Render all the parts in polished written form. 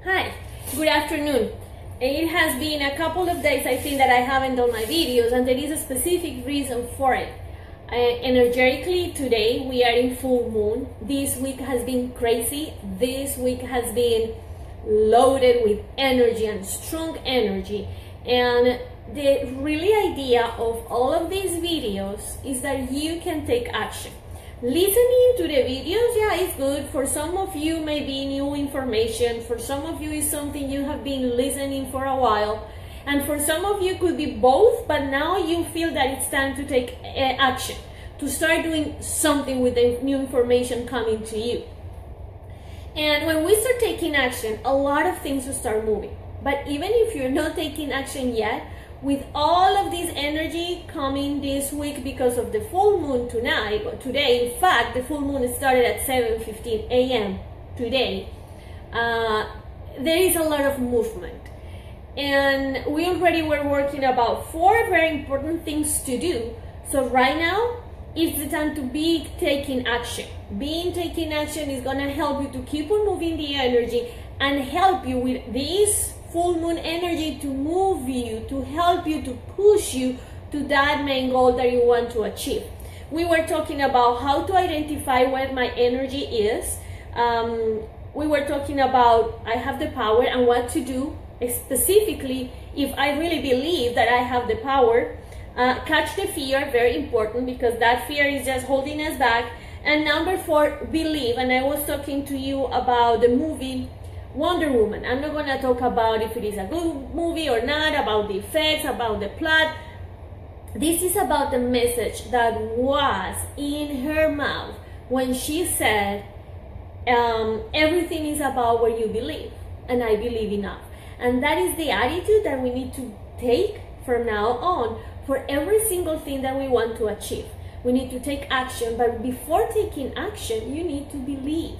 Hi, good afternoon. It has been a couple of days, I think, that I haven't done my videos, and there is a specific reason for it. Energetically, today we are in full moon. This week has been crazy. This week has been loaded with energy and strong energy. And the really idea of all of these videos is that you can take action. Listening to the videos, yeah, it's good. For some of you, maybe new information. For some of you, it's something you have been listening for a while. And for some of you, could be both, but now you feel that it's time to take action, to start doing something with the new information coming to you. And when we start taking action, a lot of things will start moving. But even if you're not taking action yet, with all of this energy coming this week because of the full moon today, in fact, the full moon started at 7:15 a.m. today, there is a lot of movement. And we already were working about 4 very important things to do. So right now, it's the time to be taking action. Taking action is going to help you to keep on moving the energy and help you with this full moon energy to move you, to help you, to push you to that main goal that you want to achieve. We were talking about how to identify what my energy is. We were talking about I have the power and what to do specifically if I really believe that I have the power. Catch the fear, very important, because that fear is just holding us back. And number 4, believe. And I was talking to you about the movie Wonder Woman. I'm not going to talk about if it is a good movie or not, about the effects, about the plot. This is about the message that was in her mouth when she said, everything is about what you believe, and I believe enough. And that is the attitude that we need to take from now on for every single thing that we want to achieve. We need to take action, but before taking action, you need to believe.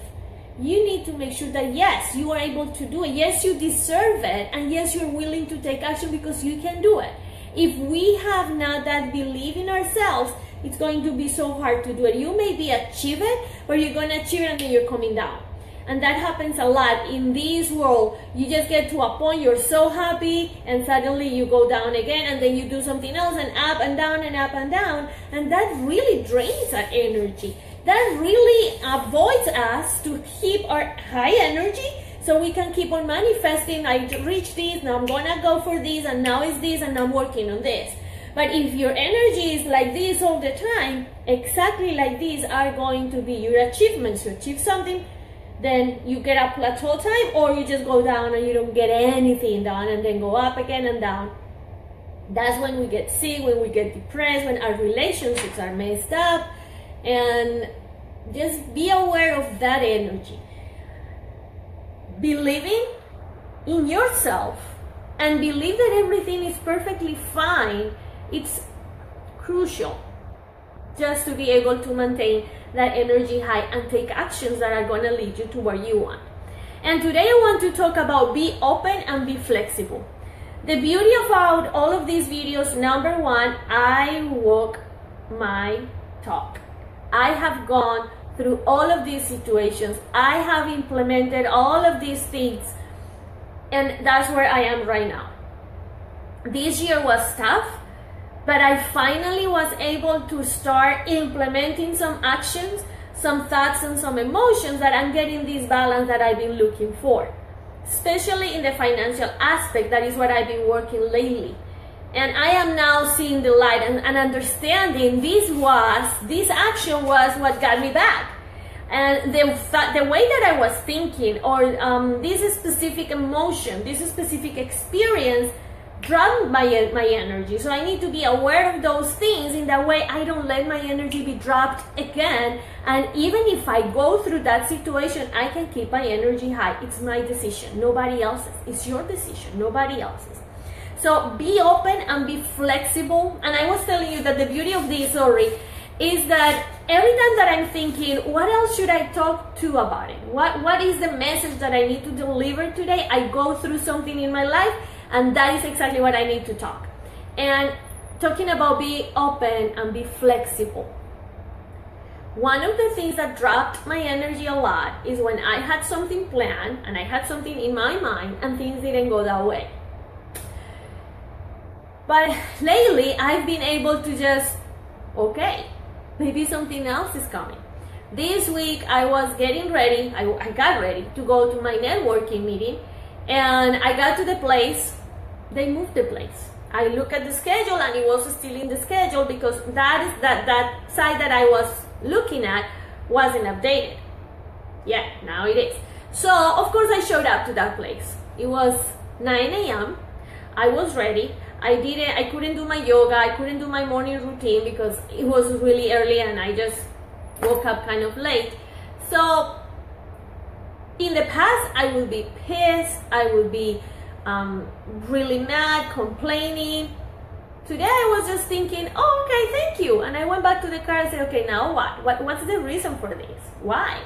You need to make sure that yes, you are able to do it. Yes, you deserve it. And yes, you're willing to take action because you can do it. If we have not that belief in ourselves, it's going to be so hard to do it. You maybe achieve it, but you're going to achieve it and then you're coming down. And that happens a lot in this world. You just get to a point, you're so happy, and suddenly you go down again, and then you do something else, and up and down and up and down. And that really drains our energy. That really avoids us to keep our high energy so we can keep on manifesting. I reached this, now I'm gonna go for this, and now it's this, and I'm working on this. But if your energy is like this all the time, exactly like these are going to be your achievements. You achieve something, then you get a plateau time, or you just go down and you don't get anything done, and then go up again and down. That's when we get sick, when we get depressed, when our relationships are messed up. And just be aware of that energy. Believing in yourself and believe that everything is perfectly fine, it's crucial just to be able to maintain that energy high and take actions that are going to lead you to where you want. And today I want to talk about be open and be flexible. The beauty about all of these videos, number 1, I walk my talk. I have gone through all of these situations. I have implemented all of these things, and that's where I am right now. This year was tough, but I finally was able to start implementing some actions, some thoughts, and some emotions that I'm getting this balance that I've been looking for, especially in the financial aspect. That is what I've been working lately. And I am now seeing the light and understanding this action was what got me back. And the way that I was thinking, or this specific emotion, this specific experience, dropped my energy. So I need to be aware of those things. In that way, I don't let my energy be dropped again. And even if I go through that situation, I can keep my energy high. It's my decision, nobody else's. It's your decision, nobody else's. So be open and be flexible. And I was telling you that the beauty of this story is that every time that I'm thinking, what else should I talk to about it? What is the message that I need to deliver today? I go through something in my life, and that is exactly what I need to talk. And talking about be open and be flexible. One of the things that dropped my energy a lot is when I had something planned and I had something in my mind and things didn't go that way. But lately, I've been able to just, okay, maybe something else is coming. This week, I was getting ready, I got ready to go to my networking meeting, and I got to the place, they moved the place. I look at the schedule and it was still in the schedule because that site that I was looking at wasn't updated. Yeah, now it is. So of course I showed up to that place. It was 9 a.m. I was ready. I couldn't do my yoga, I couldn't do my morning routine because it was really early and I just woke up kind of late. So in the past I would be pissed, I would be really mad, complaining. Today I was just thinking, oh, okay, thank you. And I went back to the car and said, okay, now what? What's the reason for this? Why?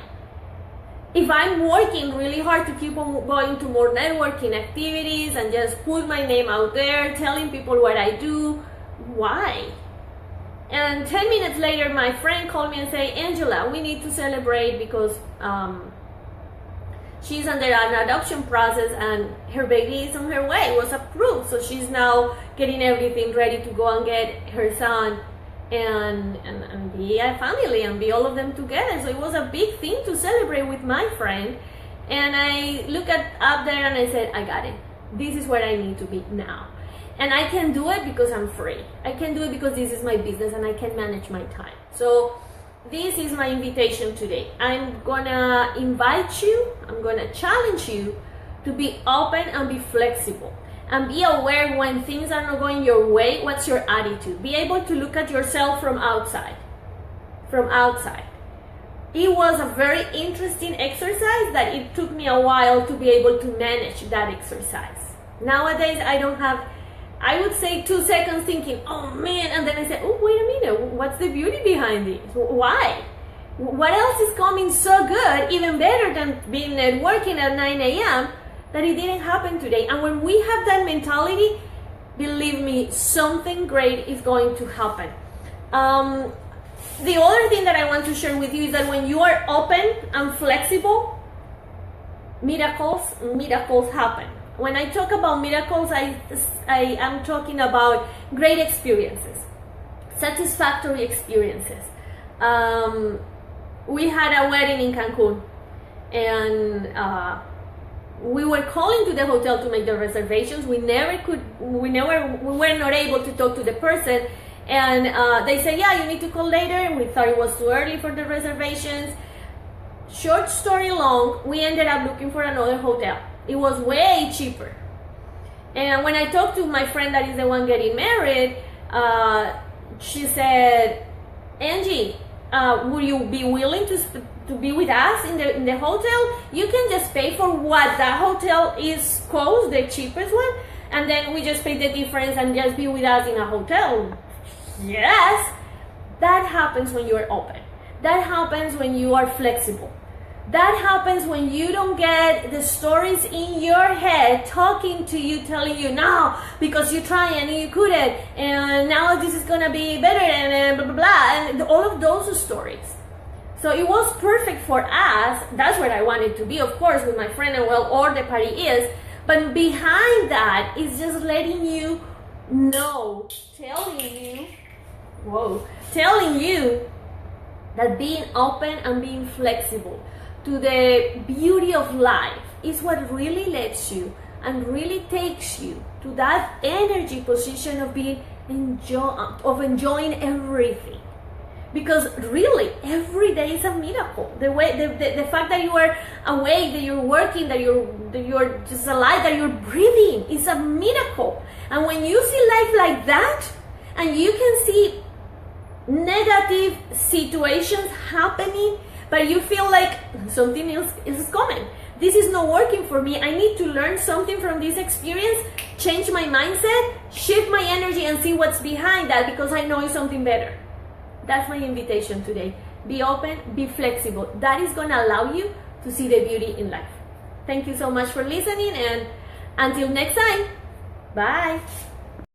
If I'm working really hard to keep on going to more networking activities and just put my name out there, telling people what I do, why? And 10 minutes later, my friend called me and said, Angela, we need to celebrate because she's under an adoption process and her baby is on her way, was approved. So she's now getting everything ready to go and get her son and be a family and be all of them together. So it was a big thing to celebrate with my friend. And I looked up there and I said, I got it. This is where I need to be now. And I can do it because I'm free. I can do it because this is my business and I can manage my time. So this is my invitation today. I'm gonna invite you, I'm gonna challenge you to be open and be flexible and be aware when things are not going your way. What's your attitude? Be able to look at yourself from outside. It was a very interesting exercise that it took me a while to be able to manage that exercise. Nowadays, I would say 2 seconds thinking, oh man, and then I said, oh, wait a minute, what's the beauty behind this? Why? What else is coming so good, even better than being networking at 9 a.m., that it didn't happen today? And when we have that mentality, believe me, something great is going to happen. The other thing that I want to share with you is that when you are open and flexible, miracles happen. When I talk about miracles, I am talking about great experiences, satisfactory experiences. We had a wedding in Cancun, and we were calling to the hotel to make the reservations. We were not able to talk to the person, and they said, yeah, you need to call later. And we thought it was too early for the reservations. Short story long, we ended up looking for another hotel. It was way cheaper. And when I talked to my friend that is the one getting married, she said, Angie, would you be willing to be with us in the hotel? You can just pay for what that hotel is cost, the cheapest one, and then we just pay the difference and just be with us in a hotel. Yes, that happens when you are open. That happens when you are flexible. That happens when you don't get the stories in your head talking to you, telling you, no, because you tried and you couldn't, and now this is gonna be better, and blah, blah, blah, and all of those stories. So it was perfect for us. That's where I wanted to be, of course, with my friend, and well, all the party is. But behind that is just letting you know, telling you that being open and being flexible to the beauty of life is what really lets you and really takes you to that energy position of being enjoying everything. Because really, every day is a miracle. The fact that you are awake, that you're working, that you're just alive, that you're breathing is a miracle. And when you see life like that, and you can see negative situations happening, but you feel like something else is coming. This is not working for me. I need to learn something from this experience, change my mindset, shift my energy, and see what's behind that, because I know it's something better. That's my invitation today. Be open, be flexible. That is going to allow you to see the beauty in life. Thank you so much for listening, and until next time, bye.